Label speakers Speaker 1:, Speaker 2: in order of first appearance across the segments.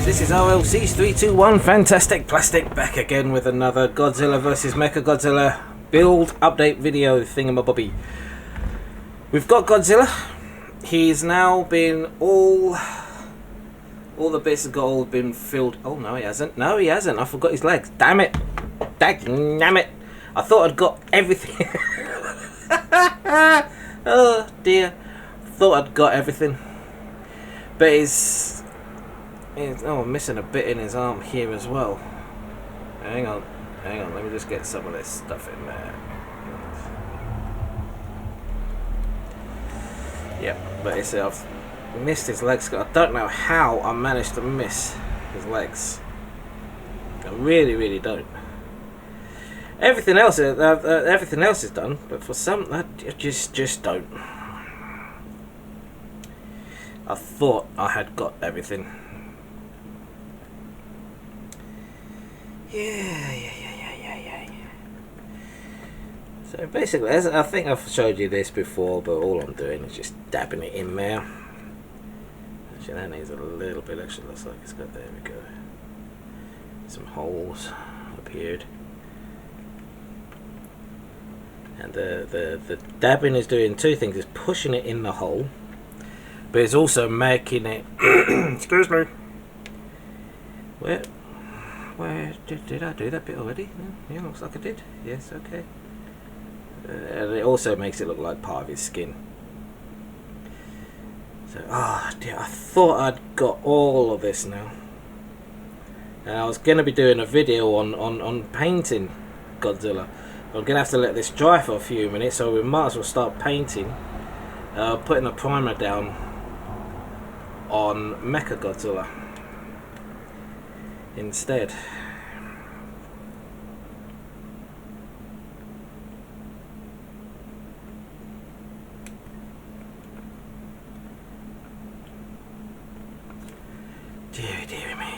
Speaker 1: This is RLC's 321 Fantastic Plastic, back again with another Godzilla vs Mechagodzilla build update video thingamabobby. We've got Godzilla. He's now been all the bits have got all been filled. Oh no, he hasn't. No, he hasn't. I forgot his legs. Damn it. Damn it. I thought I'd got everything. Oh dear. Thought I'd got everything. But I'm missing a bit in his arm here as well. Hang on, let me just get some of this stuff in there. Yep, but you see, I've missed his legs. I don't know how I managed to miss his legs. I really don't. Everything else is done, but for some, I just don't. I thought I had got everything. Yeah. So basically, I think I've showed you this before, but all I'm doing is just dabbing it in there. Actually, that needs a little bit extra. Looks like it's got. There we go. Some holes appeared, and the dabbing is doing two things: it's pushing it in the hole, but it's also making it. Excuse me. Where did I do that bit already? Yeah, looks like I did. Yes, okay. And it also makes it look like part of his skin. So, dear, I thought I'd got all of this now. And I was going to be doing a video on painting Godzilla. I'm going to have to let this dry for a few minutes, so we might as well start painting. Putting a primer down on Mechagodzilla instead. Dear me.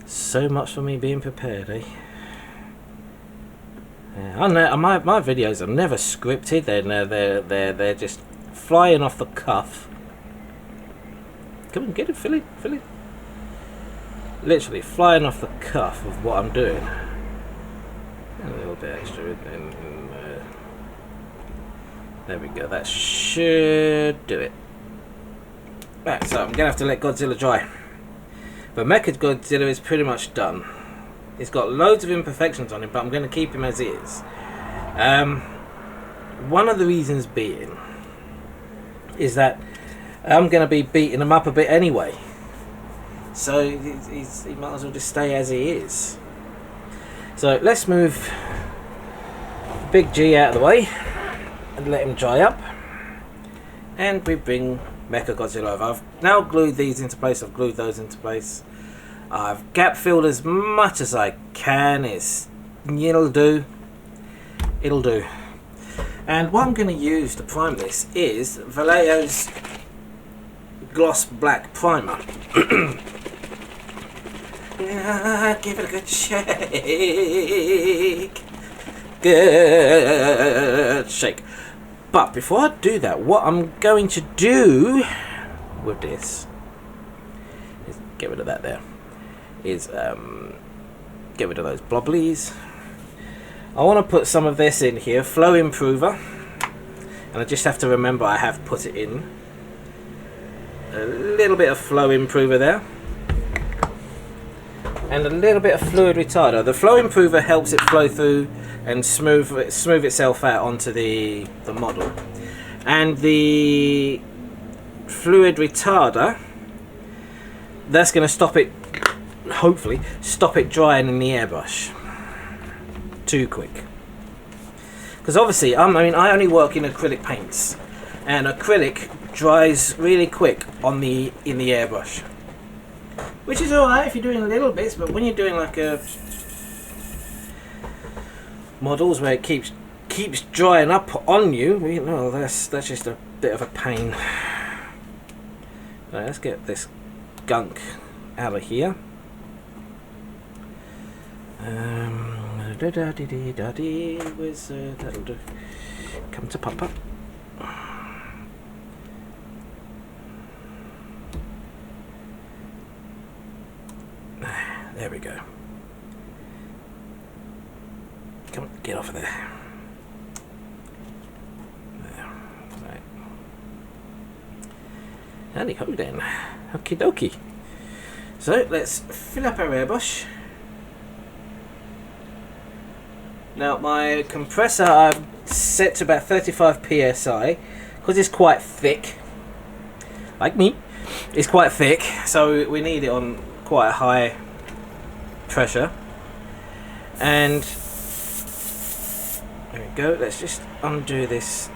Speaker 1: So much for me being prepared, eh? Yeah, I know my videos are never scripted. They're just flying off the cuff. Come on, get it, fill it. Literally flying off the cuff of what I'm doing. A little bit extra in there we go. That should do it. Right, so I'm gonna have to let Godzilla dry. But Mechagodzilla is pretty much done. He's got loads of imperfections on him, but I'm gonna keep him as is. One of the reasons being is that I'm gonna be beating him up a bit anyway. So he might as well just stay as he is. So let's move Big G out of the way and let him dry up. And we bring Mechagodzilla over. I've now glued these into place. I've glued those into place. I've gap filled as much as I can. It'll do. And what I'm going to use to prime this is Vallejo's gloss black primer. Give it a good shake. Good shake. But before I do that, what I'm going to do with this is get rid of that there. Is get rid of those blobblies. I want to put some of this in here, flow improver, and I just have to remember I have put it in. A little bit of flow improver there. And a little bit of fluid retarder. The flow improver helps it flow through and smooth itself out onto the model. And the fluid retarder, that's going to stop it, hopefully, stop it drying in the airbrush too quick. Because obviously, I only work in acrylic paints, and acrylic dries really quick in the airbrush. Which is alright if you're doing little bits, but when you're doing like models where it keeps drying up on you, that's just a bit of a pain. Right, let's get this gunk out of here. Where's that'll do? Come to Papa. There we go. Come on, get off of there. There. Right. Howdy ho then. Okie dokie. So let's fill up our airbrush. Now my compressor I've set to about 35 psi because it's quite thick. Like me, it's quite thick, so we need it on quite a high pressure. And there we go. Let's just undo this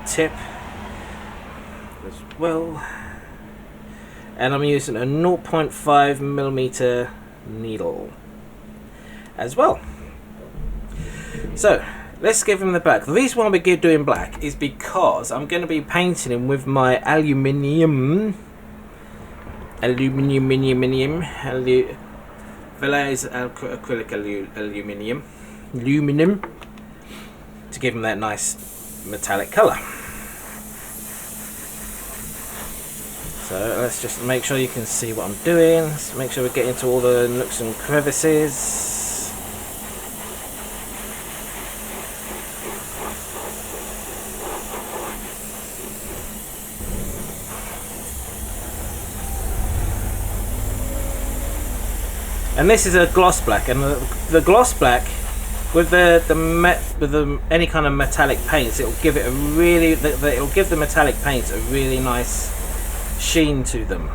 Speaker 1: tip as well. And I'm using a 0.5mm needle as well. So let's give him the black. The reason why we're doing black is because I'm going to be painting him with my aluminium Velez acrylic aluminum to give him that nice metallic color. So let's just make sure you can see what I'm doing. Let's make sure we get into all the nooks and crevices. And this is a gloss black, and the gloss black with any kind of metallic paints, it'll give it a really it'll give the metallic paints a really nice sheen to them.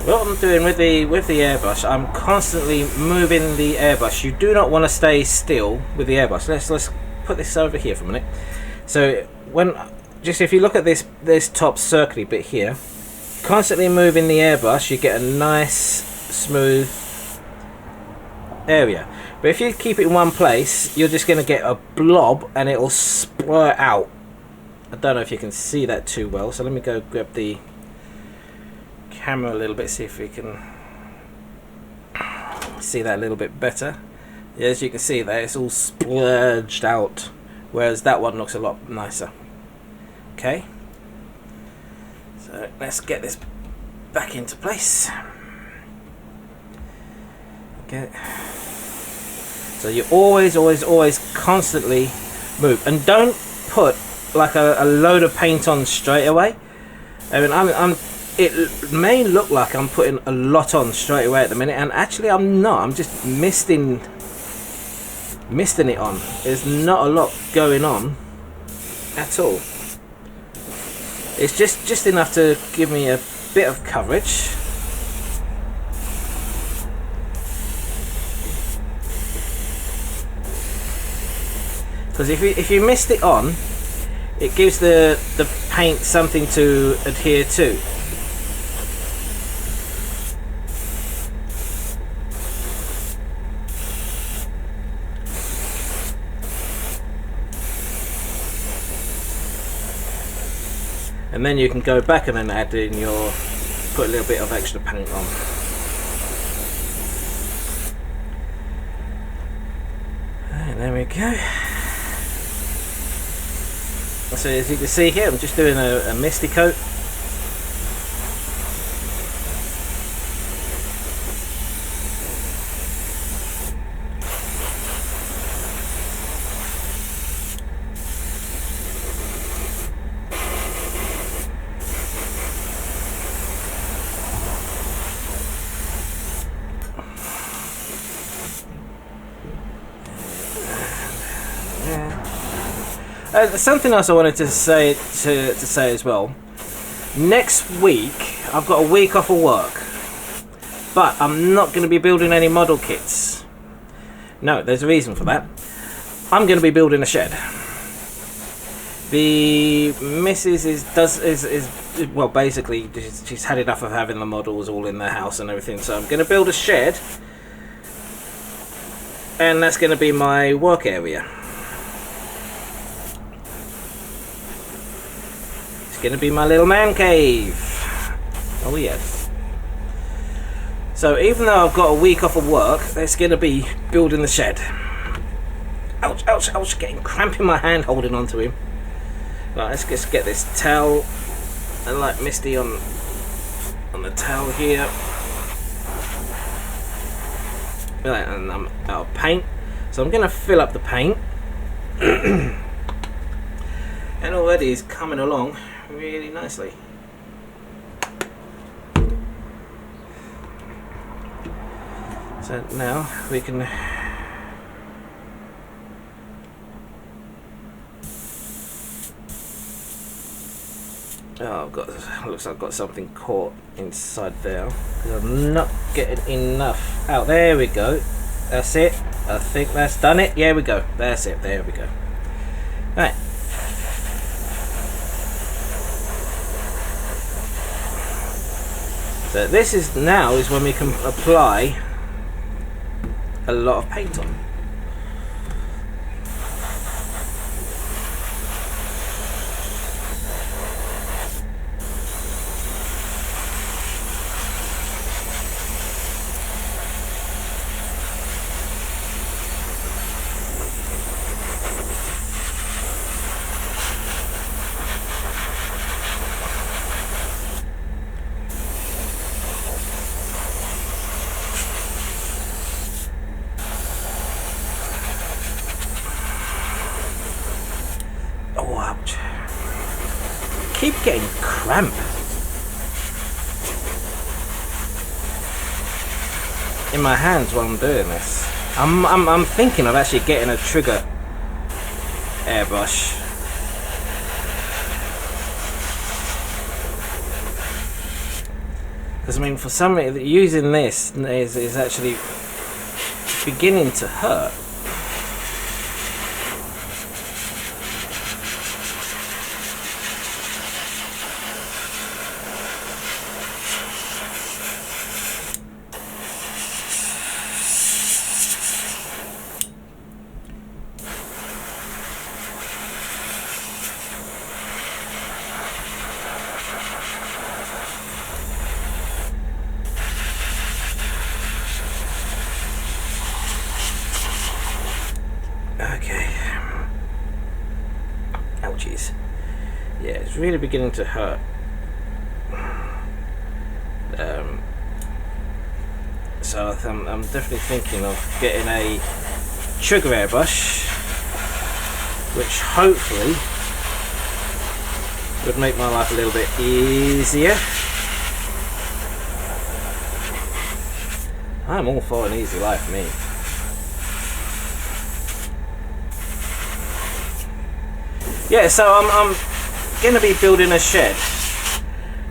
Speaker 1: What I'm doing with the airbrush, I'm constantly moving the airbrush. You do not want to stay still with the airbrush. Let's put this over here for a minute. So if you look at this top circly bit here, constantly moving the airbrush, you get a nice smooth area. But if you keep it in one place, you're just going to get a blob and it'll splurt out. I don't know if you can see that too well, so let me go grab the camera a little bit, see if we can see that a little bit better. Yeah, as you can see there, it's all splurged out, whereas that one looks a lot nicer. Okay, so let's get this back into place. Okay, so you always constantly move, and don't put like a load of paint on straight away. I mean, it may look like I'm putting a lot on straight away at the minute, and actually I'm not. I'm just misting it on. There's not a lot going on at all. It's just enough to give me a bit of coverage. Because if you mist it on, it gives the paint something to adhere to. And then you can go back and then add in put a little bit of extra paint on. And there we go. So as you can see here, I'm just doing a misty coat. Something else I wanted to say as well. Next week I've got a week off of work, but I'm not going to be building any model kits. No, there's a reason for that. I'm going to be building a shed. The missus is well, basically she's had enough of having the models all in the house and everything, so I'm going to build a shed, and that's going to be my work area. gonna be my little man cave. Oh yes. So even though I've got a week off of work, it's gonna be building the shed. Ouch, ouch, ouch, getting cramp in my hand holding onto him. Right, let's just get this towel and like Misty on the towel here. Right, and I'm out of paint. So I'm gonna fill up the paint. And already it's coming along really nicely. So now we can looks like I've got something caught inside there because I'm not getting enough out. There we go. That's it. I think that's done it. Yeah, we go. That's it. There we go. Right. So this is when we can apply a lot of paint on. Oh, ouch. Keep getting cramp. In my hands while I'm doing this. I'm thinking of actually getting a trigger airbrush. Because I mean, for some reason, using this is actually beginning to hurt. Okay. Ouchies. Yeah, it's really beginning to hurt. So I'm definitely thinking of getting a trigger airbrush, which hopefully would make my life a little bit easier. I'm all for an easy life, me. Yeah, so I'm going to be building a shed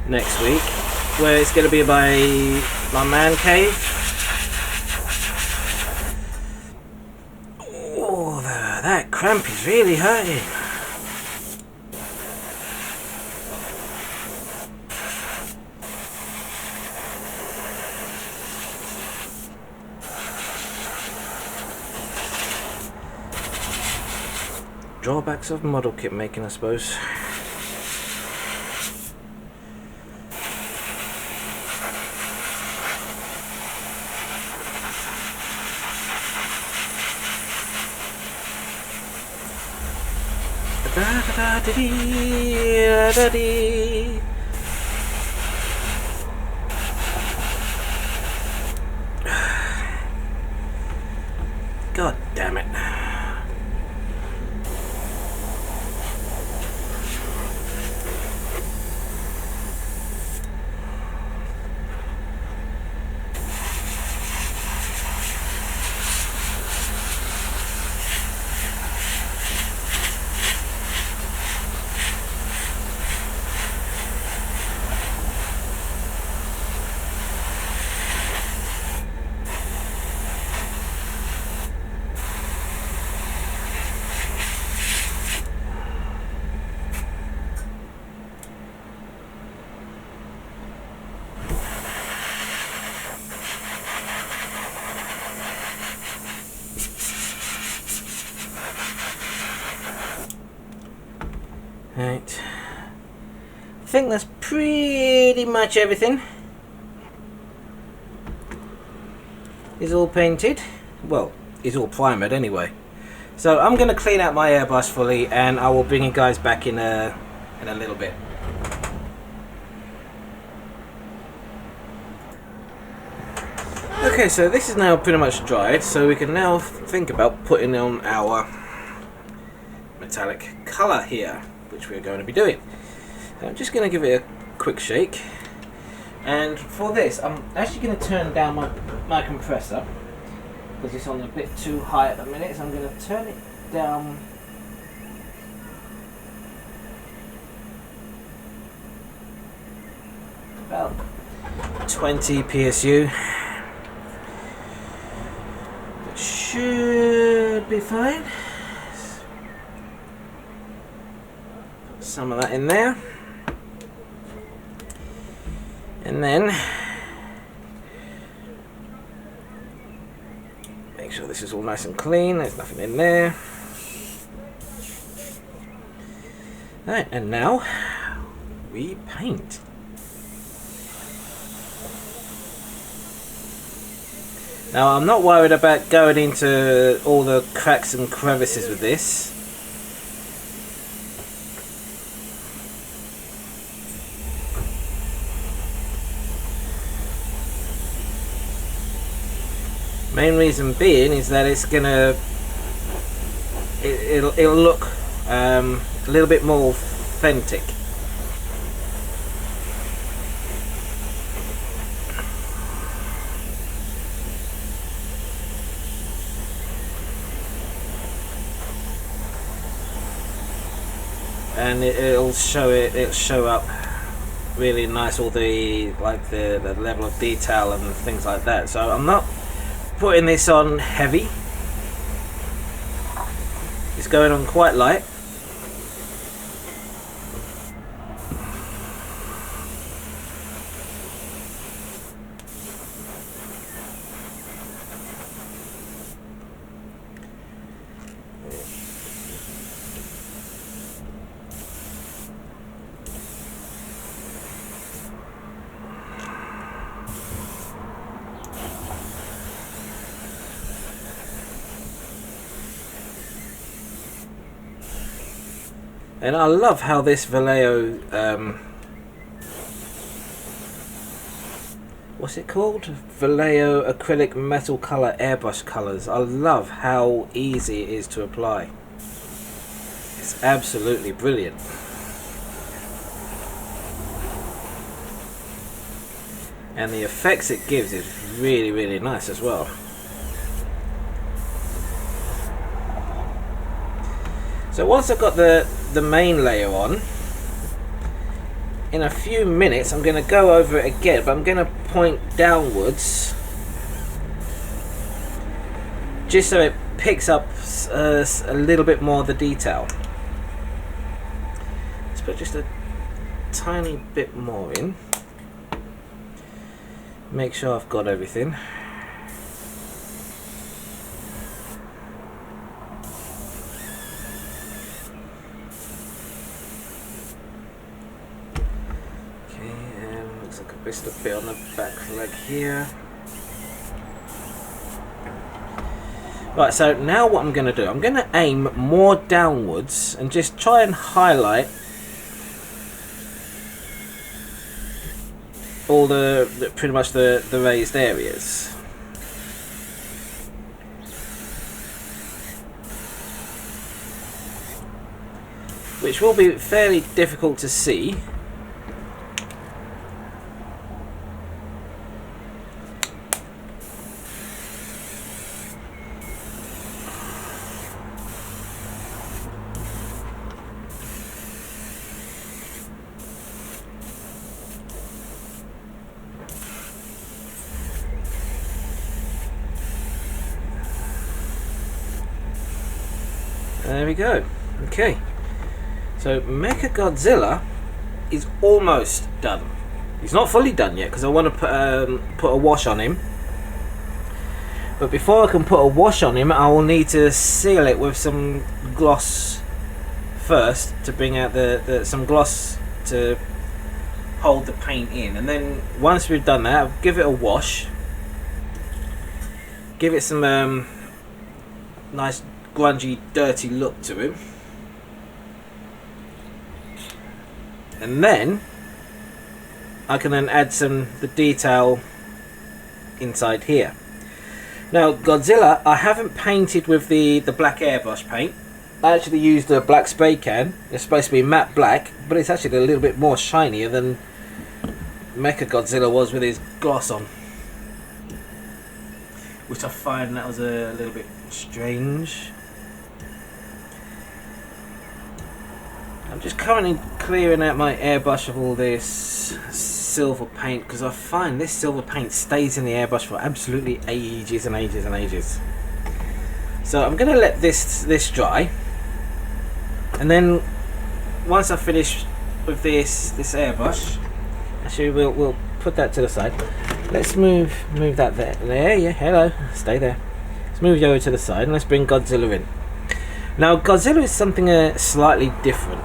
Speaker 1: next week, where it's going to be my man cave. Oh, that cramp is really hurting. Drawbacks of model kit making, I suppose. God damn it. Right. think that's pretty much everything. Is all painted. Well, is all primered anyway. So I'm going to clean out my airbrush fully, and I will bring you guys back in a little bit. Okay, so this is now pretty much dried, so we can now think about putting on our metallic colour here, which we're going to be doing. So I'm just going to give it a quick shake, and for this I'm actually going to turn down my compressor because it's on a bit too high at the minute, so I'm going to turn it down about 20 PSU. It should be fine. Put some of that in there, and then make sure this is all nice and clean, there's nothing in there. Alright, and now we paint. Now I'm not worried about going into all the cracks and crevices with this. Main reason being is that it's gonna it'll look a little bit more authentic. And it'll show up really nice, all the the level of detail and things like that. So I'm not putting this on heavy, it's going on quite light. And I love how this Vallejo, what's it called? Vallejo acrylic metal color airbrush colors. I love how easy it is to apply. It's absolutely brilliant. And the effects it gives is really, really nice as well. So once I've got the main layer on, in a few minutes I'm going to go over it again, but I'm going to point downwards just so it picks up a little bit more of the detail. Let's put just a tiny bit more in, make sure I've got everything. Just a bit on the back leg here. Right, so now what I'm going to do, I'm going to aim more downwards and just try and highlight all pretty much the raised areas. Which will be fairly difficult to see. There we go. Okay, so Mechagodzilla is almost done. He's not fully done yet because I want to put a wash on him. But before I can put a wash on him, I will need to seal it with some gloss first to bring out some gloss to hold the paint in. And then once we've done that, I'll give it a wash, give it some nice grungy dirty look to him, and then I can then add the detail inside here. Now Godzilla, I haven't painted with the black airbrush paint. I actually used a black spray can. It's supposed to be matte black, but it's actually a little bit more shinier than Mechagodzilla was with his gloss on, which I find that was a little bit strange. I'm just currently clearing out my airbrush of all this silver paint, because I find this silver paint stays in the airbrush for absolutely ages and ages and ages. So I'm going to let this dry, and then once I finish with this airbrush, actually we'll put that to the side. Let's move that there. Yeah, hello, stay there. Let's move you over to the side and let's bring Godzilla in. Now Godzilla is something slightly different.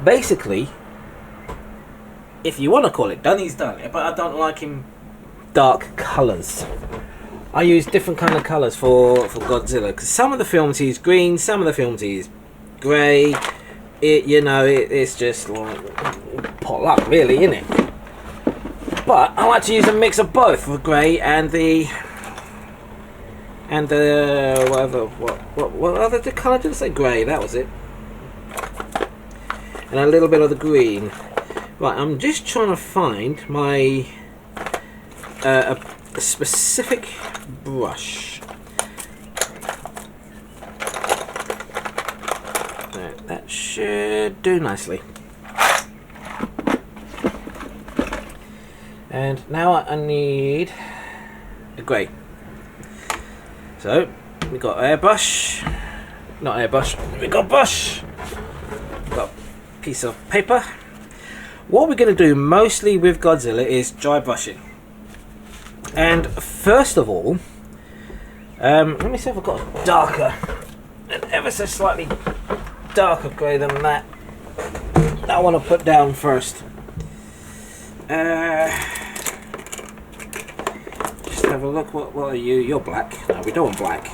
Speaker 1: Basically, if you want to call it done, he's done it, but I don't like him dark colours. I use different kind of colours for Godzilla, because some of the films he's green, some of the films he's grey. It's just like potluck, really, isn't it? But I like to use a mix of both, the grey and the what other colour did I say? Grey, that was it. And a little bit of the green. Right, I'm just trying to find my a specific brush. That should do nicely. And now I need a grey. So we got airbrush, not airbrush. We got brush. Got a piece of paper. What we're going to do mostly with Godzilla is dry brushing. And first of all, let me see if I've got a darker, an ever so slightly darker grey than that I want to put down first. Just have a look. What are you? You're black. No, we don't want black.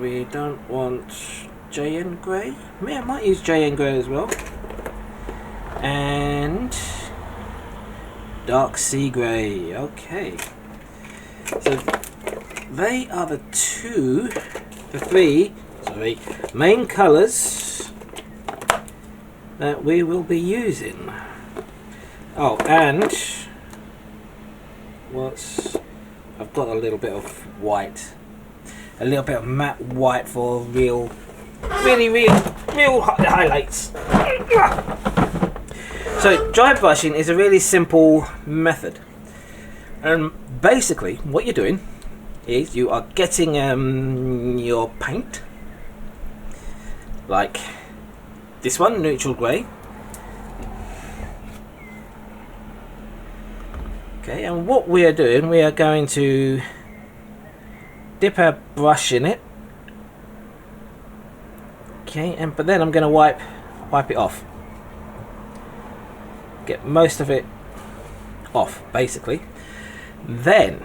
Speaker 1: We don't want JN grey. I might use JN grey as well. And dark sea grey. Okay. So they are the three main colours that we will be using. Oh, and I've got a little bit of white, a little bit of matte white for real highlights. So dry brushing is a really simple method, and basically what you're doing is you are getting your paint, like this one, neutral grey. Okay, and what we are doing, we are going to dip our brush in it. Okay, but then I'm going to wipe it off. Get most of it off, basically. Then,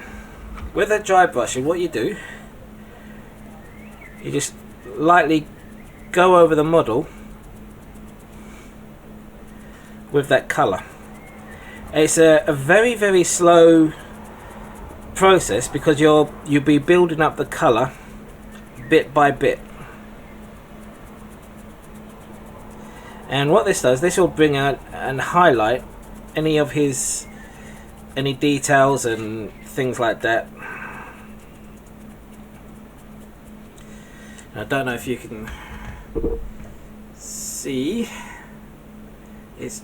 Speaker 1: with a dry brushing, what you do, you just lightly go over the model with that colour. It's a very, very slow process, because you'll be building up the colour bit by bit. And what this does, this will bring out and highlight any details and things like that. I don't know if you can see, it's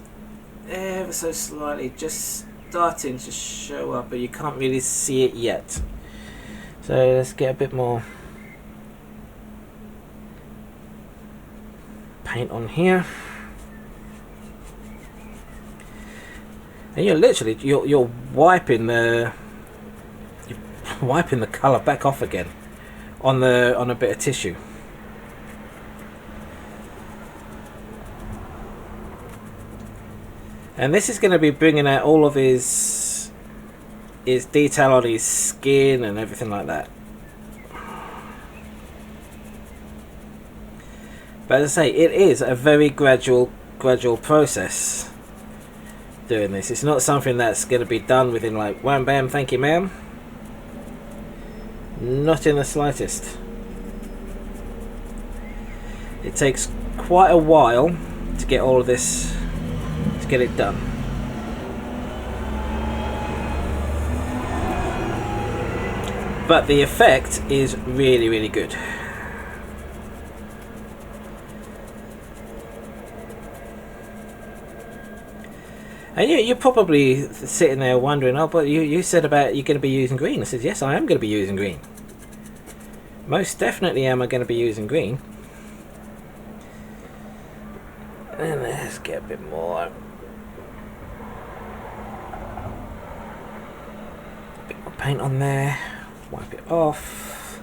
Speaker 1: ever so slightly just starting to show up, but you can't really see it yet. So let's get a bit more paint on here. And you're wiping the colour back off again on a bit of tissue. And this is going to be bringing out all of his detail on his skin and everything like that. But as I say, it is a very gradual process doing this. It's not something that's going to be done within like wham bam thank you ma'am. Not in the slightest. It takes quite a while to get all of this, to get it done. But the effect is really, really good. And you're probably sitting there wondering, oh, but you said about you're going to be using green. I said, yes, I am going to be using green. Most definitely am I going to be using green. And let's get a bit more. A bit more paint on there. Wipe it off.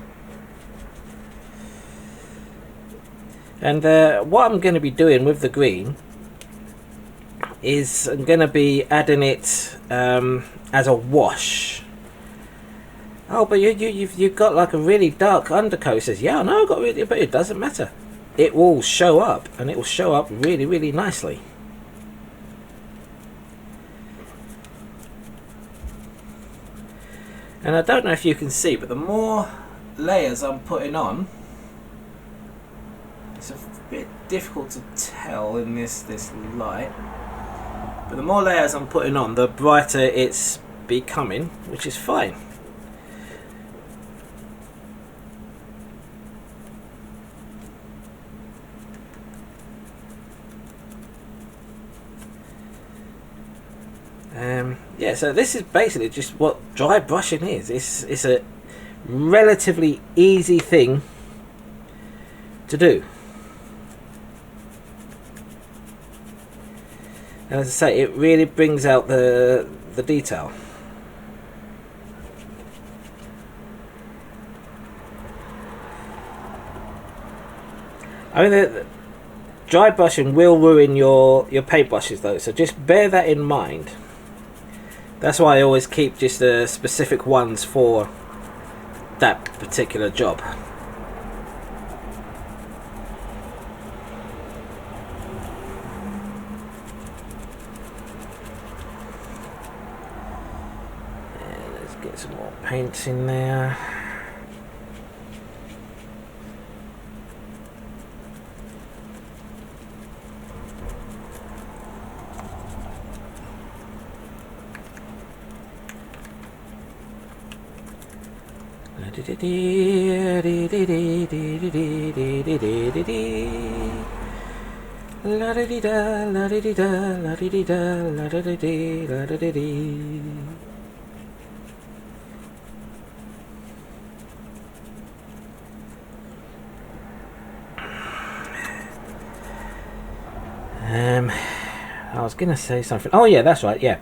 Speaker 1: And what I'm going to be doing with the green is I'm going to be adding it as a wash. Oh, but you've got like a really dark undercoat. It says, yeah, I know, I've got really, but it doesn't matter. It will show up, and it will show up really, really nicely. And I don't know if you can see, but the more layers I'm putting on, it's a bit difficult to tell in this light, but the more layers I'm putting on, the brighter it's becoming, which is fine. Yeah, so this is basically just what dry brushing is. It's a relatively easy thing to do. And as I say, it really brings out the detail. I mean, the dry brushing will ruin your paint brushes though, so just bear that in mind. That's why I always keep just the specific ones for that particular job. And let's get some more paint in there. I was gonna say something. Oh yeah, that's right. Yeah.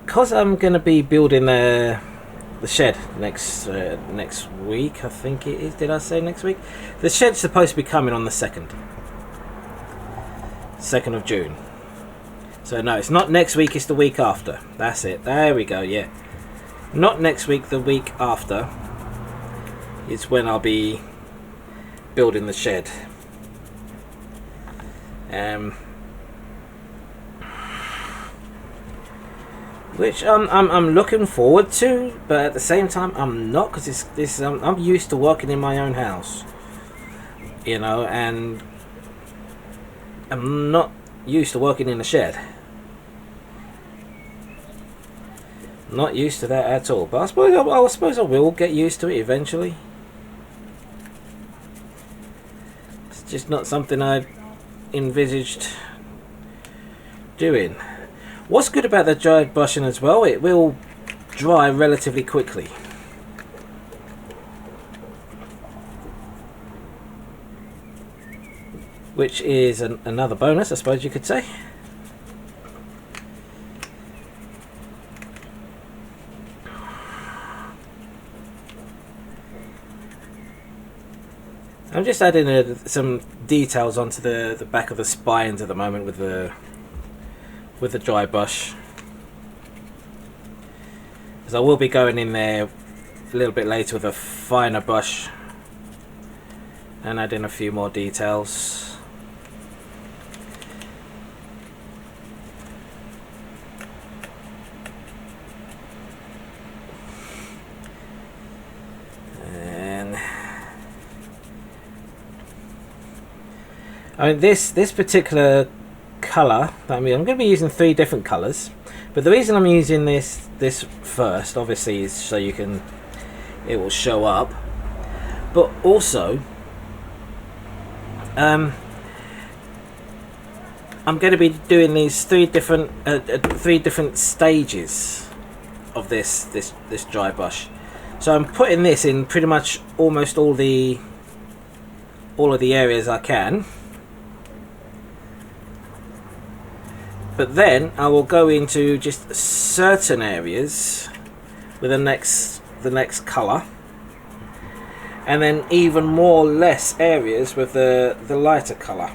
Speaker 1: Because I'm gonna be building the shed next week, I think it is. Did I say next week? The shed's supposed to be coming on the 2nd of June. So no, it's not next week, it's the week after. That's it. There we go. Yeah, not next week, the week after is when I'll be building the shed. Which I'm looking forward to, but at the same time I'm not, because I'm used to working in my own house, you know, and I'm not used to working in a shed. Not used to that at all. But I suppose I will get used to it eventually. It's just not something I envisaged doing. What's good about the dry brushing as well, it will dry relatively quickly. Which is another bonus, I suppose you could say. I'm just adding some details onto the back of the spines at the moment with the dry brush, because I will be going in there a little bit later with a finer brush and add in a few more details. And I mean this particular colour, I'm going to be using 3 different colours, but the reason I'm using this first obviously is so it will show up, but also I'm going to be doing these 3 different stages of this dry brush. So I'm putting this in pretty much almost all of the areas I can, but then I will go into just certain areas with the next colour, and then even more or less areas with the lighter colour.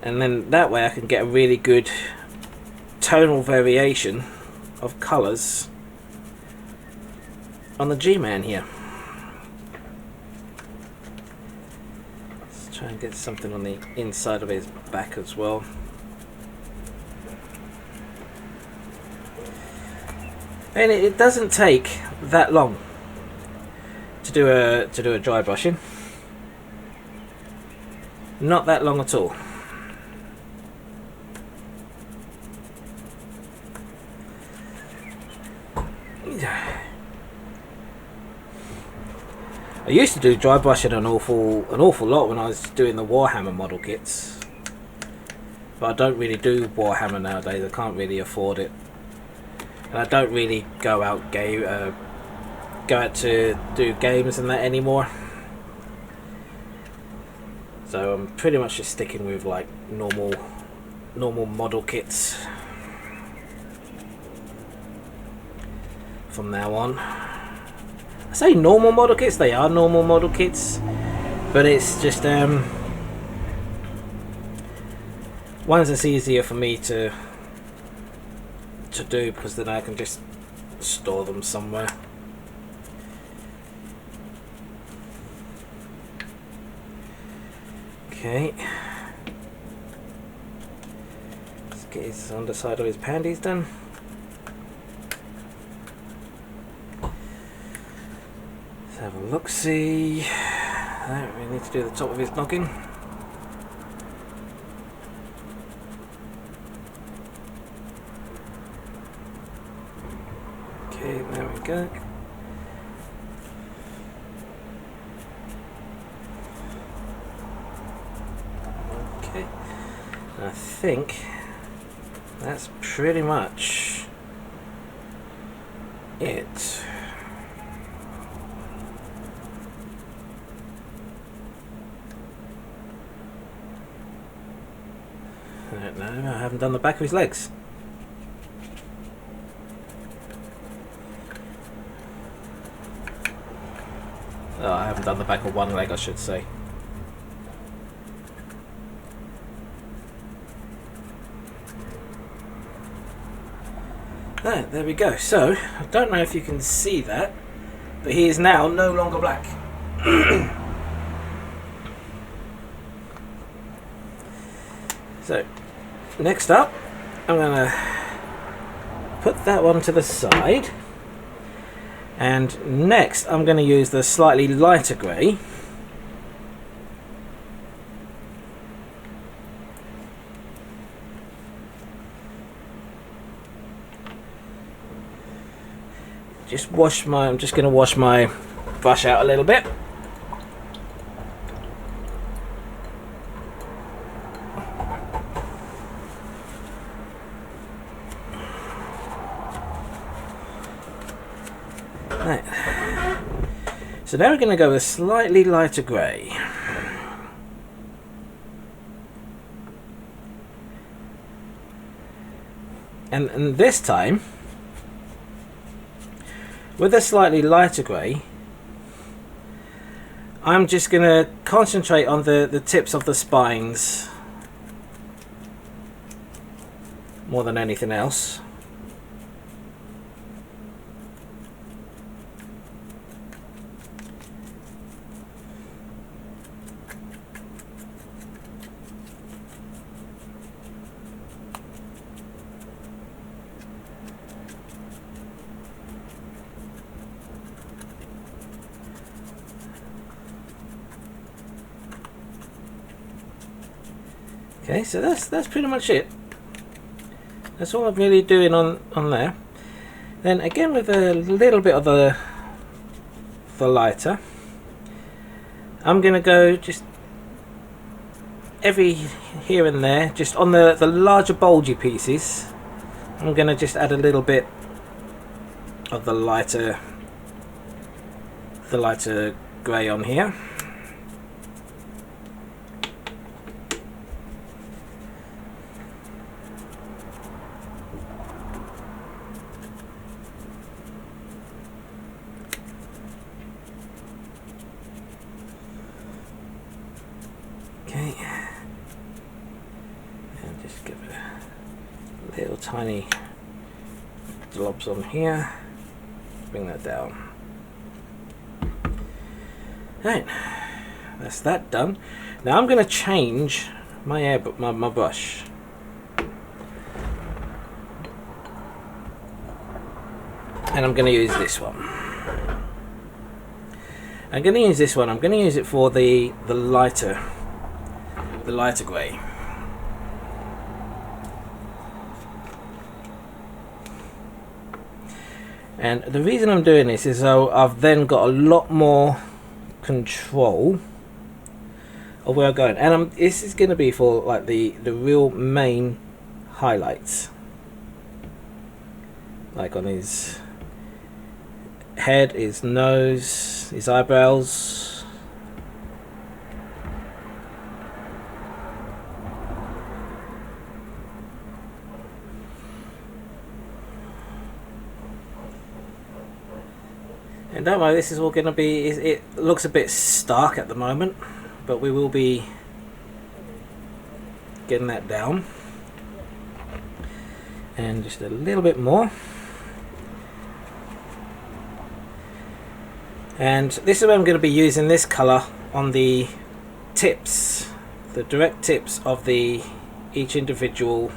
Speaker 1: And then that way I can get a really good tonal variation of colours on the G-Man here. Let's try and get something on the inside of his back as well. And it doesn't take that long to do a dry brushing. Not that long at all. I used to do dry brushing an awful lot when I was doing the Warhammer model kits, but I don't really do Warhammer nowadays. I can't really afford it, and I don't really go out to do games and that anymore. So I'm pretty much just sticking with like normal model kits from now on. I say normal model kits, they are normal model kits, but it's just ones that's easier for me to do, because then I can just store them somewhere. Okay, let's get his underside of his panties done. Have a look, see. Right, we need to do the top of his noggin. Okay, there we go. Okay, I think that's pretty much it. No, I haven't done the back of his legs. Oh, I haven't done the back of one leg, I should say. Right, there we go. So, I don't know if you can see that, but he is now no longer black. So, next up, I'm going to put that one to the side, and next I'm going to use the slightly lighter grey I'm just going to wash my brush out a little bit. Right. So now we're going to go with a slightly lighter grey. And this time, with a slightly lighter grey, I'm just going to concentrate on the tips of the spines more than anything else. Okay, so that's pretty much it. That's all I'm really doing on there. Then again with a little bit of the lighter, I'm gonna go just every here and there, just on the larger bulgy pieces. I'm gonna just add a little bit of the lighter grey on here. Okay, and just give it a little tiny globs on here. Bring that down. Right, that's that done. Now I'm going to change my my brush. And I'm going to use this one. I'm going to use this one. I'm going to use it for the lighter grey. And the reason I'm doing this is so I've then got a lot more control of where I'm going, and this is going to be for like the real main highlights, like on his head, his nose, his eyebrows. And don't worry, this is all going to be, it looks a bit stark at the moment, but we will be getting that down. And just a little bit more. And this is where I'm going to be using this colour on the tips, the direct tips of each individual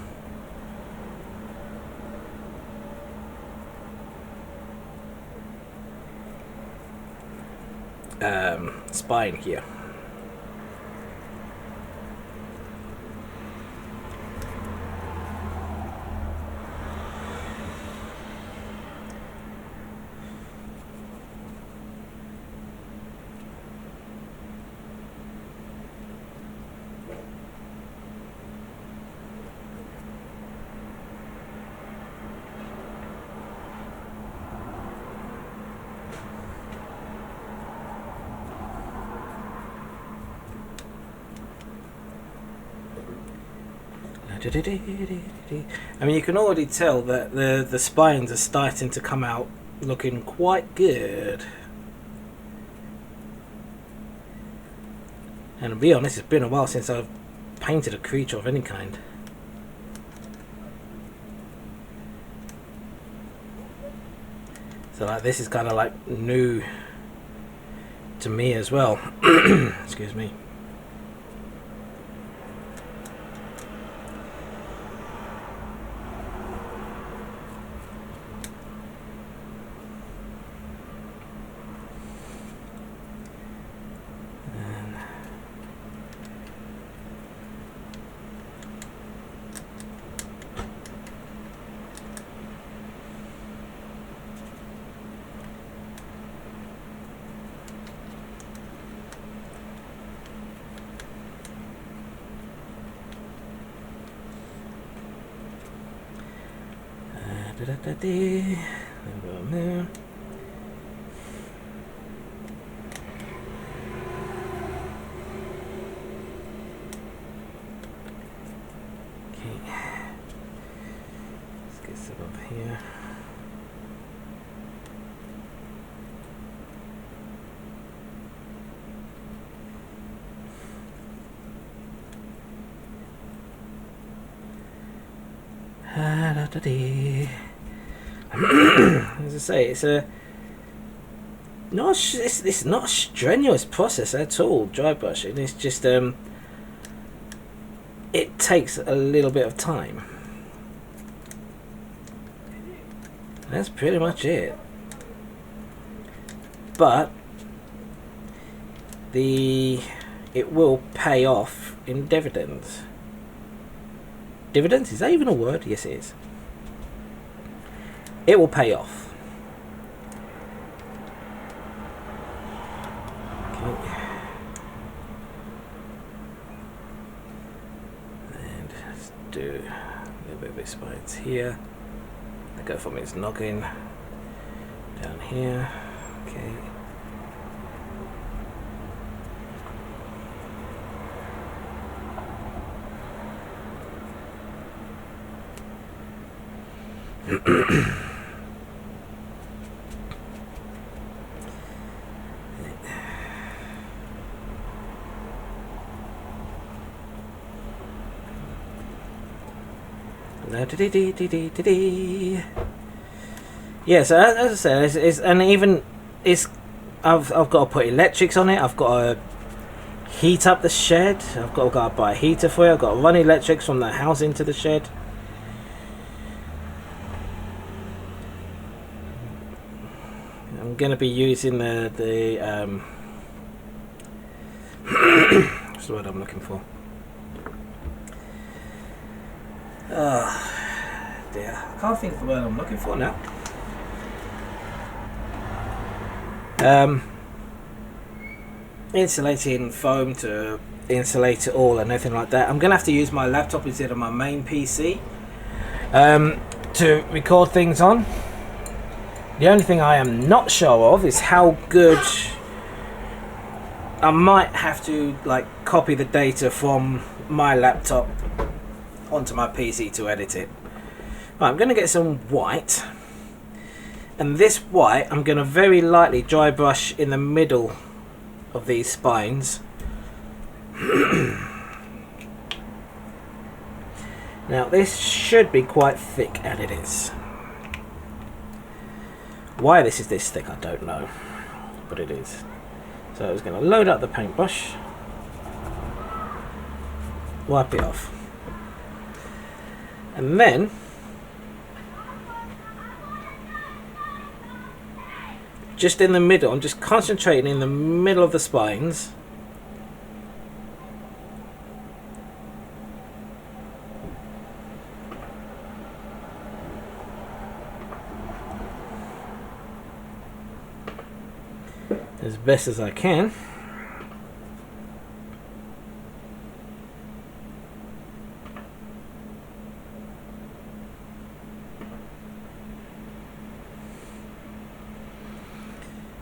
Speaker 1: spine here. I mean, you can already tell that the spines are starting to come out looking quite good. And to be honest, it's been a while since I've painted a creature of any kind. So like this is kind of like new to me as well. Excuse me. As I say, it's it's not a strenuous process at all, dry brushing. It's just it takes a little bit of time. That's pretty much it. But it will pay off in dividends. Dividends? Is that even a word? Yes, it is. It will pay off. Okay. And let's do a little bit of his spines here. I go from his noggin down here. Okay. Yeah, so as I said, it's and even I've got to put electrics on it. I've got to heat up the shed. I've got to buy a heater for it. I've got to run electrics from the house into the shed. I'm going to be using the what's the word I'm looking for? Oh dear, I can't think of the word I'm looking for now. Insulating foam to insulate it all and everything like that. I'm going to have to use my laptop instead of my main PC to record things on. The only thing I am not sure of is how good. I might have to like copy the data from my laptop onto my PC to edit it. Right, I'm going to get some white, and this white I'm going to very lightly dry brush in the middle of these spines. Now this should be quite thick, and it is. Why this is this thick I don't know, but it is. So I was going to load up the paintbrush, wipe it off, and then just in the middle, I'm just concentrating in the middle of the spines. As best as I can.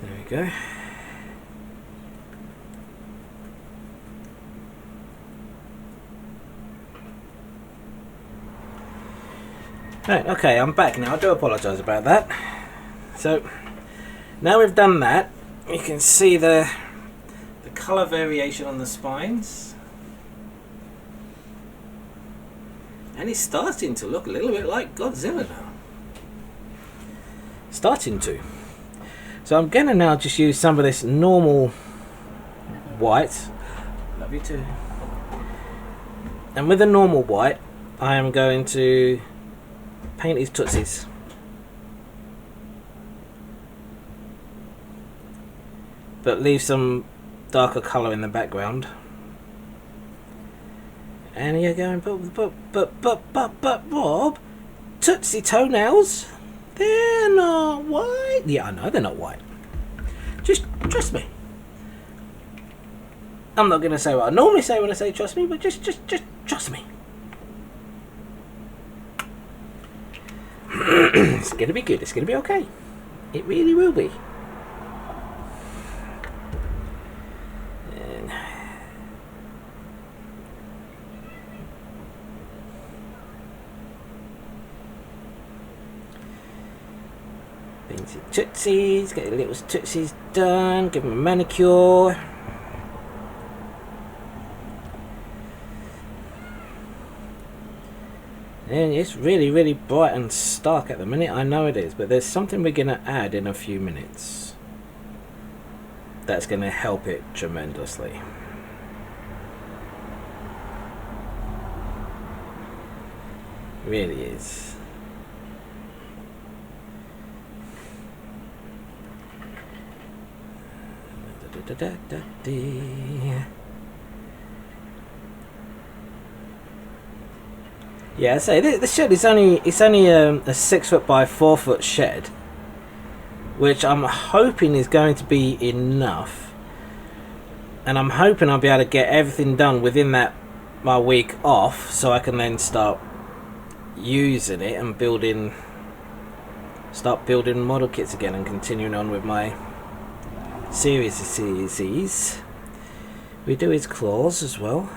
Speaker 1: There we go. Right, okay, I'm back now. I do apologise about that. So now we've done that, you can see the colour variation on the spines, and it's starting to look a little bit like Godzilla now. Starting to. So I'm gonna now just use some of this normal white. Love you too. And with the normal white, I am going to paint his tootsies. But leave some darker colour in the background. And you're going, but Rob, Tootsie toenails, they're not white. Yeah, I know they're not white. Just trust me. I'm not going to say what I normally say when I say trust me, but just trust me. It's going to be good. It's going to be okay. It really will be. Tootsies, get the little tootsies done, give them a manicure. And it's really, really bright and stark at the minute. I know it is, but there's something we're going to add in a few minutes that's going to help it tremendously. Really is. Yeah, I say the shed is only a 6 foot by 4 foot shed, which I'm hoping is going to be enough, and I'm hoping I'll be able to get everything done within my week off, so I can then start using it and start building model kits again and continuing on with my series. We do his claws as well.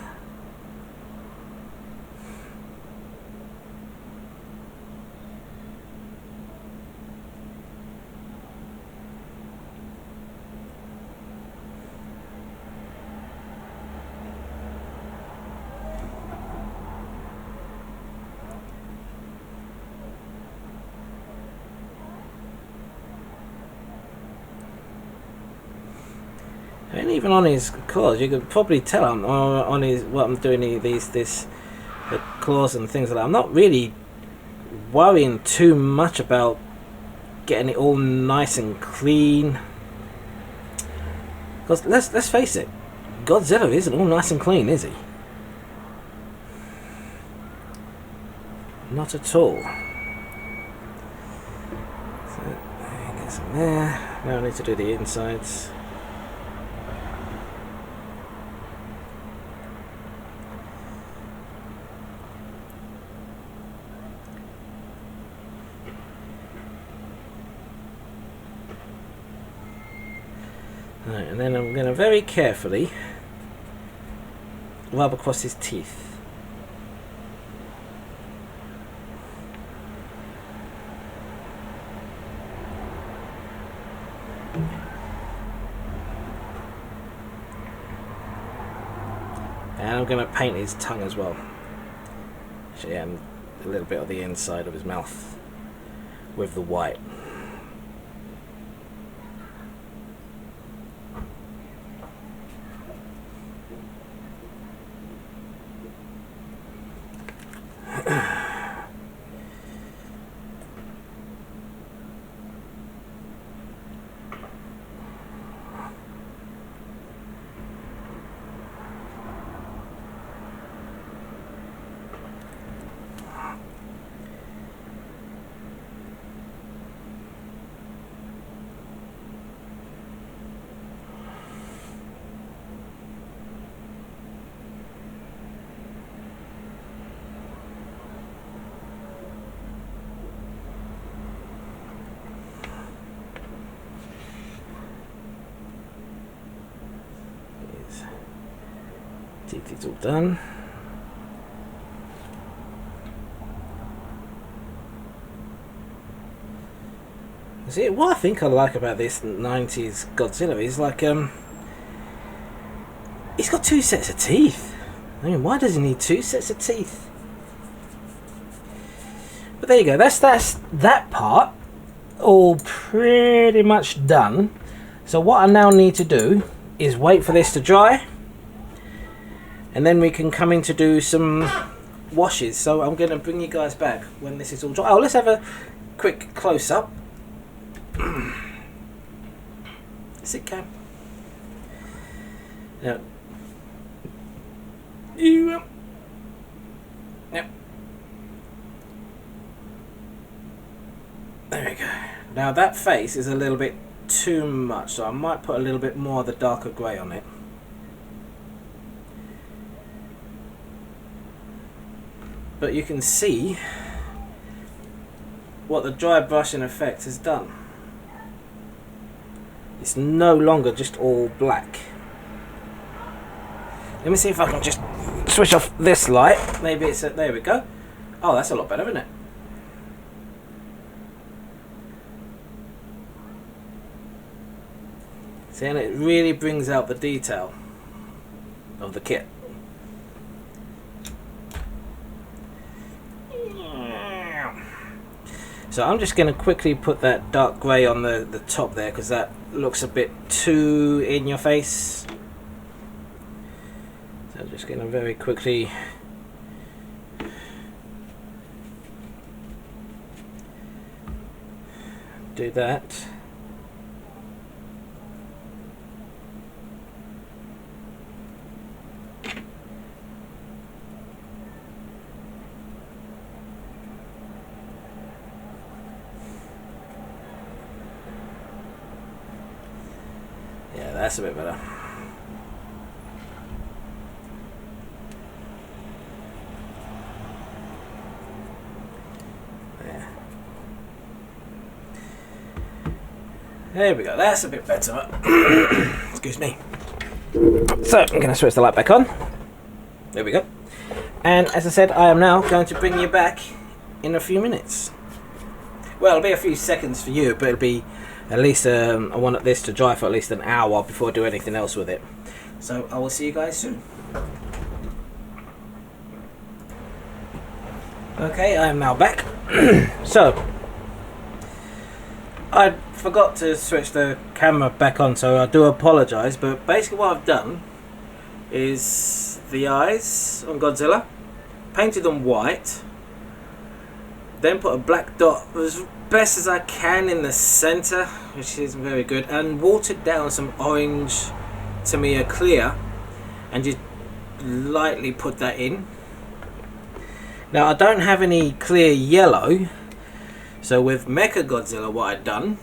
Speaker 1: And even on his claws, you could probably tell on his what I'm doing the claws and things like that. I'm not really worrying too much about getting it all nice and clean. Because let's face it, Godzilla isn't all nice and clean, is he? Not at all. So get some there. Now I need to do the insides. Right, and then I'm going to very carefully rub across his teeth. And I'm going to paint his tongue as well. Actually, and a little bit of the inside of his mouth with the white. Teeth is all done. See, what I think I like about this 90s Godzilla is like he's got 2 sets of teeth. I mean, why does he need 2 sets of teeth? But there you go, that's that part all pretty much done. So what I now need to do is wait for this to dry, and then we can come in to do some washes. So I'm going to bring you guys back when this is all dry. Oh, let's have a quick close-up. Sit cam. Now, yep. There we go. Now that face is a little bit too much, so I might put a little bit more of the darker grey on it. But you can see what the dry brushing effect has done. It's no longer just all black. Let me see if I can just switch off this light. Maybe it's there we go. Oh, that's a lot better, isn't it? See, and it really brings out the detail of the kit. So I'm just going to quickly put that dark grey on the top there, because that looks a bit too in your face. So I'm just going to very quickly do that. Yeah, that's a bit better. There we go, that's a bit better. Excuse me. So, I'm going to switch the light back on. There we go. And as I said, I am now going to bring you back in a few minutes. Well, it'll be a few seconds for you, but it'll be at least, I want this to dry for at least an hour before I do anything else with it. So, I will see you guys soon. Okay, I am now back. So, I forgot to switch the camera back on, so I do apologise, but basically what I've done is the eyes on Godzilla, painted them white, then put a black dot as best as I can in the centre, which isn't very good, and watered down some orange Tamiya clear and just lightly put that in. Now I don't have any clear yellow, so with Mechagodzilla what I've done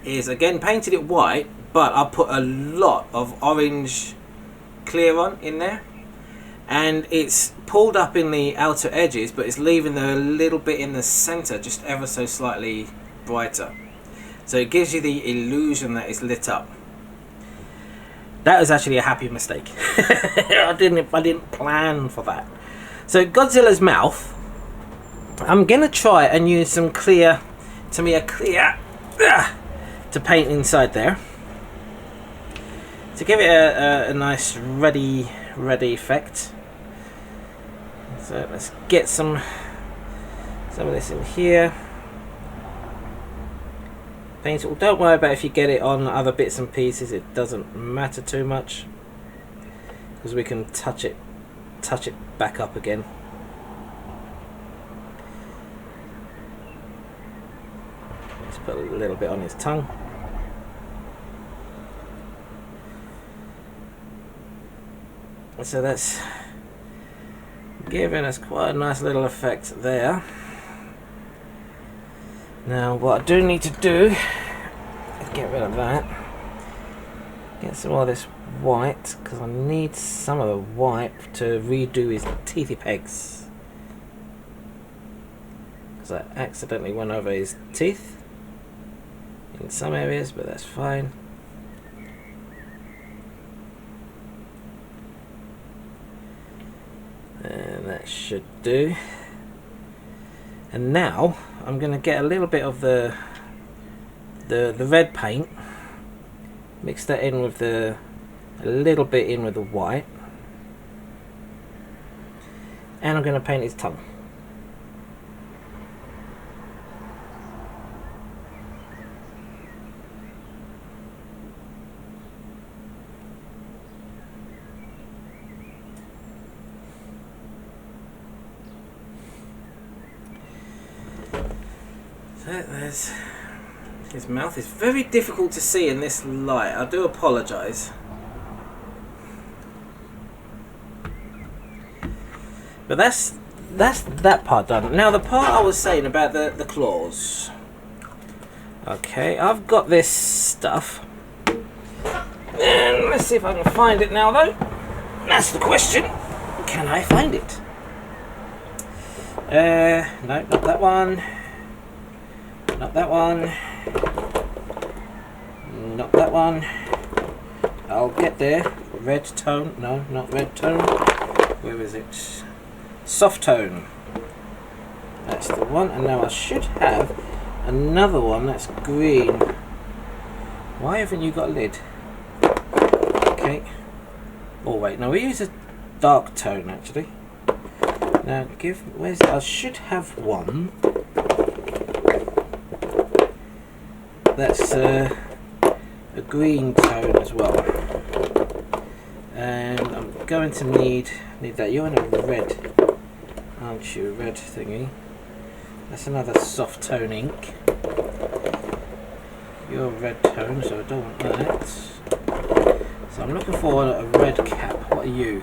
Speaker 1: is again painted it white, but I put a lot of orange clear on in there, and it's pulled up in the outer edges, but it's leaving a little bit in the center just ever so slightly brighter, so it gives you the illusion that it's lit up. That was actually a happy mistake. I didn't plan for that. So Godzilla's mouth, I'm gonna try and use some clear Tamiya clear to paint inside there to give it a nice ready effect. So let's get some of this in here. Paint it. Well, don't worry about if you get it on other bits and pieces, it doesn't matter too much, because we can touch it back up again. Let's put a little bit on his tongue. So that's giving us quite a nice little effect there. Now what I do need to do is get rid of that, get some more of this white, because I need some of the white to redo his teethy pegs, because I accidentally went over his teeth in some areas, but that's fine. And that should do. And now I'm going to get a little bit of the red paint, mix that in with a little bit in with the white, and I'm going to paint his tongue. There's his mouth. Is very difficult to see in this light. I do apologise. But that's that part done. Now the part I was saying about the claws. Okay, I've got this stuff. And let's see if I can find it now though. That's the question. Can I find it? No, not that one. Not that one. Not that one. I'll get there. Red tone. No, not red tone. Where is it? Soft tone. That's the one. And now I should have another one that's green. Why haven't you got a lid? Okay. Oh wait, no, we use a dark tone actually. Now where's it? I should have one. that's a green tone as well. And I'm going to need that. You're in a red, aren't you? Red thingy. That's another soft tone ink. You're a red tone, so I don't want that. So I'm looking for a red cap. What are you?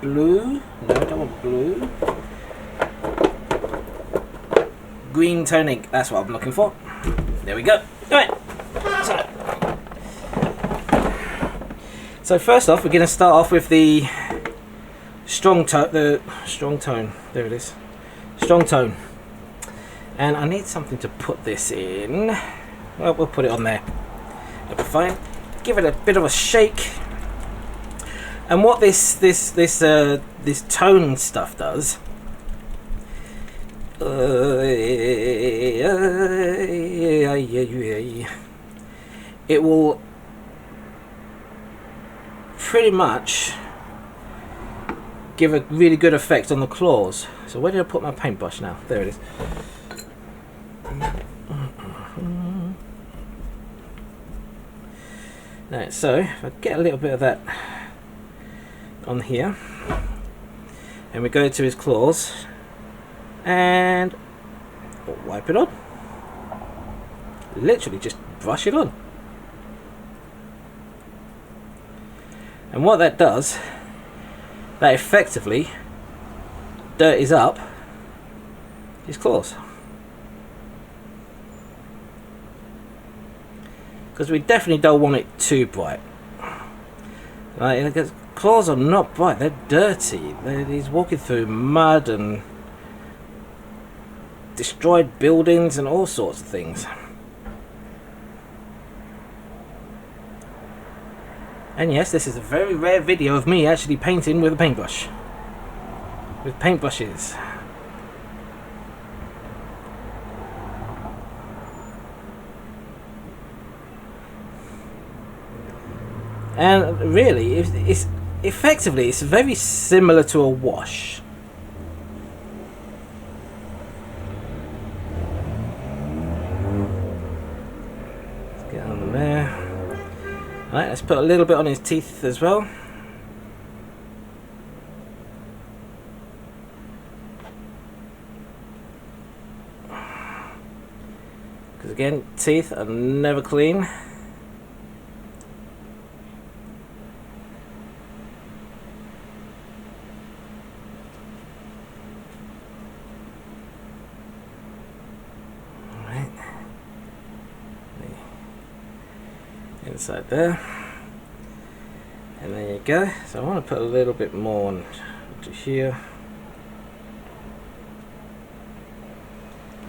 Speaker 1: Blue? No, I don't want blue. Green tone ink. That's what I'm looking for. There we go. Right. So first off, we're going to start off with the strong tone. There it is. Strong tone. And I need something to put this in. Well, we'll put it on there. It'll be fine. Give it a bit of a shake. And what this tone stuff does, it will pretty much give a really good effect on the claws. So where did I put my paintbrush now? There it is. Right, so if I get a little bit of that on here, and we go to his claws and wipe it on. Literally just brush it on. And what that does, that effectively dirties up his claws. Because we definitely don't want it too bright. Right, because claws are not bright, they're dirty. He's walking through mud and destroyed buildings and all sorts of things. And yes, this is a very rare video of me actually painting with a paintbrush. With paintbrushes. And really, it's effectively, it's very similar to a wash. Let's get on there. Alright, let's put a little bit on his teeth as well. Because again, teeth are never clean. Inside there, and there you go. So I want to put a little bit more onto here.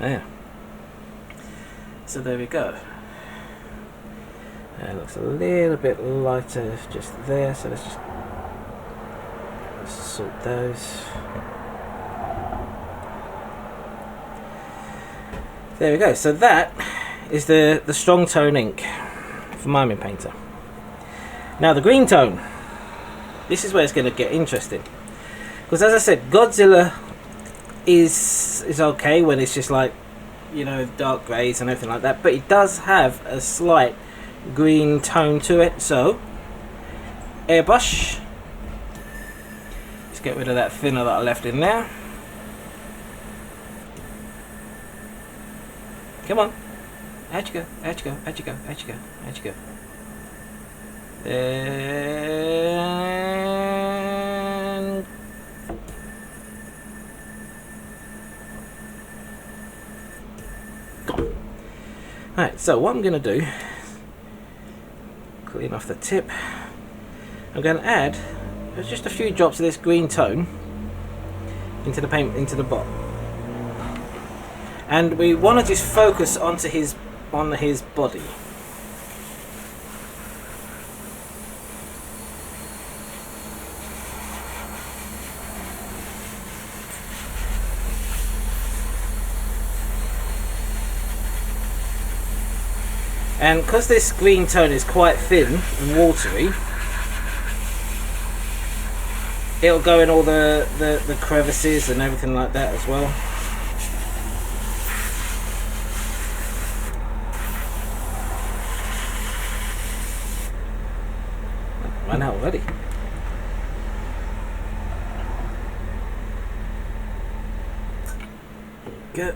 Speaker 1: There. So there we go. And it looks a little bit lighter just there. So let's sort those. There we go. So that is the strong tone ink for Miming Painter. Now the green tone, this is where it's going to get interesting, because as I said, Godzilla is okay when it's just like, you know, dark greys and everything like that, but it does have a slight green tone to it. So airbrush, let's get rid of that thinner that I left in there. Come on. Out you go, out you go, out you go, out you go, out you go. And gone. Alright, so what I'm going to do, clean off the tip. I'm going to add just a few drops of this green tone into the paint, into the bottom. And we want to just focus onto his body. And because this green tone is quite thin and watery, it'll go in all the crevices and everything like that as well. ran out already. Good.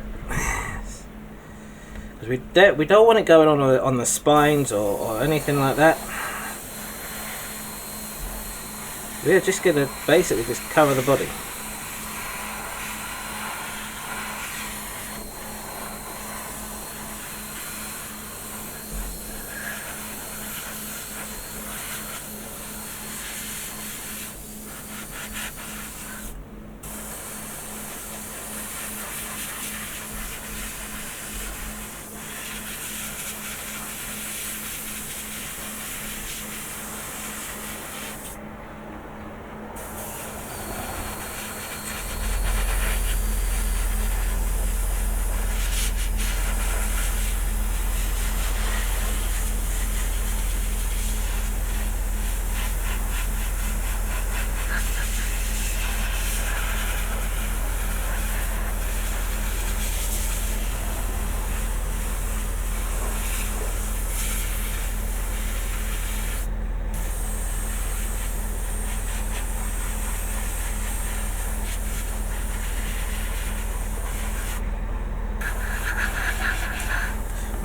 Speaker 1: Because we don't want it going on the spines or anything like that. We're just going to basically just cover the body.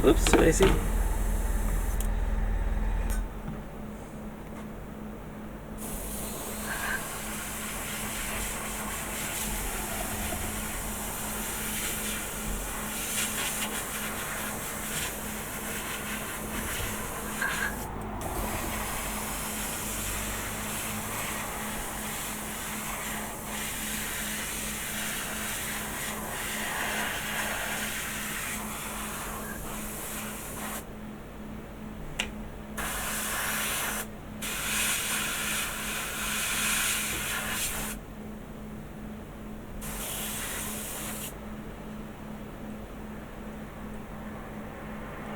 Speaker 1: Oops, Daisy.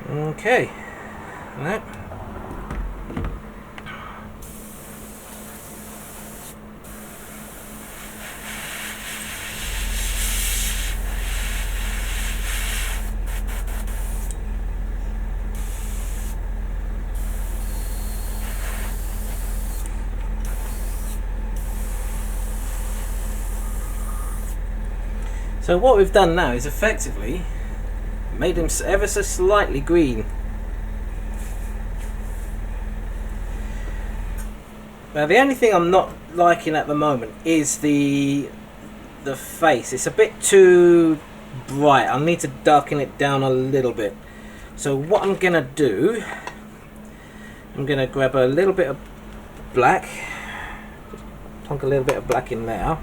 Speaker 1: Okay. Right. So what we've done now is effectively made him ever so slightly green. Now the only thing I'm not liking at the moment is the face. It's a bit too bright. I need to darken it down a little bit. So what I'm gonna do, I'm gonna grab a little bit of black, just plonk a little bit of black in there.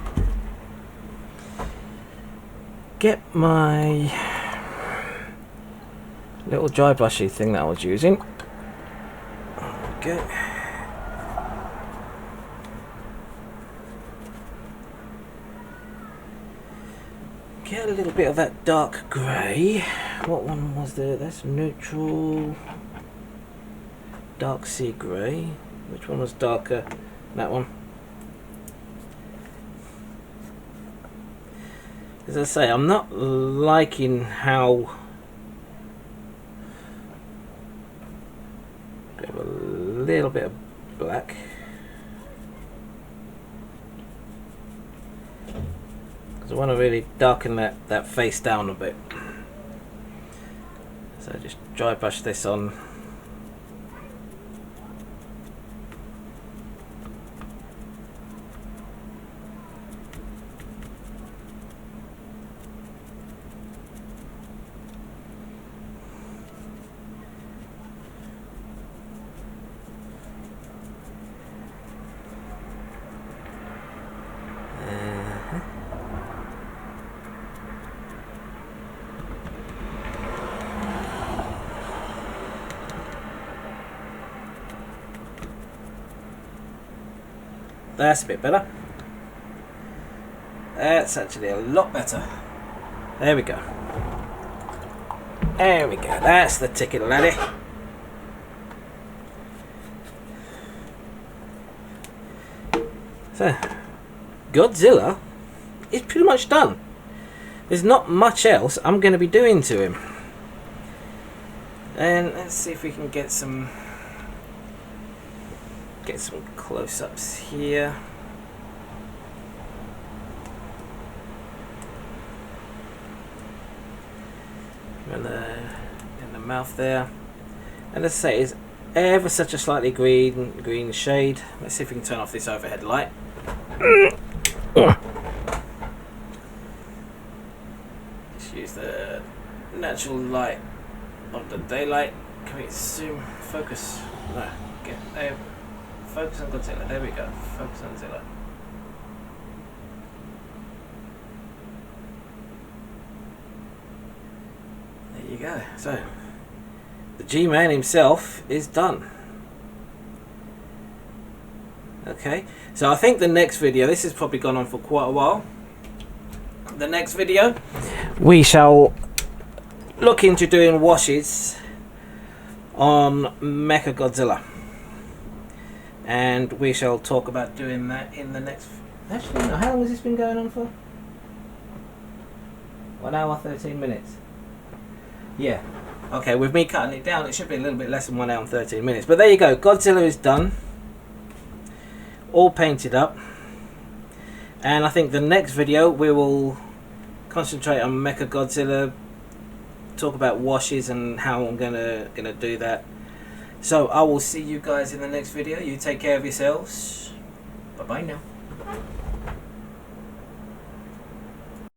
Speaker 1: Get my little dry brushy thing that I was using. Okay. Get a little bit of that dark grey. What one was there? That's neutral. Dark sea grey. Which one was darker? That one. As I say, I'm not liking how grab a little bit of black. Because I want to really darken that face down a bit. So just dry brush this on. That's a bit better. That's actually a lot better. There we go. There we go. That's the ticket, laddie. So, Godzilla is pretty much done. There's not much else I'm going to be doing to him. And let's see if we can get some Get some close-ups here. In the mouth there. And as I say, it's ever such a slightly green shade. Let's see if we can turn off this overhead light. Just use the natural light of the daylight. Can we zoom? Focus? No. Get there. Focus on Godzilla. There we go. Focus on Godzilla. There you go. So, the G-Man himself is done. Okay. So I think the next video, this has probably gone on for quite a while. The next video, we shall look into doing washes on Mechagodzilla. And we shall talk about doing that in the next... Actually, no, how long has this been going on for? 1 hour, 13 minutes. Yeah. Okay, with me cutting it down, it should be a little bit less than 1 hour and 13 minutes. But there you go. Godzilla is done. All painted up. And I think the next video, we will concentrate on Mechagodzilla. Talk about washes and how I'm gonna do that. So I will see you guys in the next video. You take care of yourselves. Bye bye now.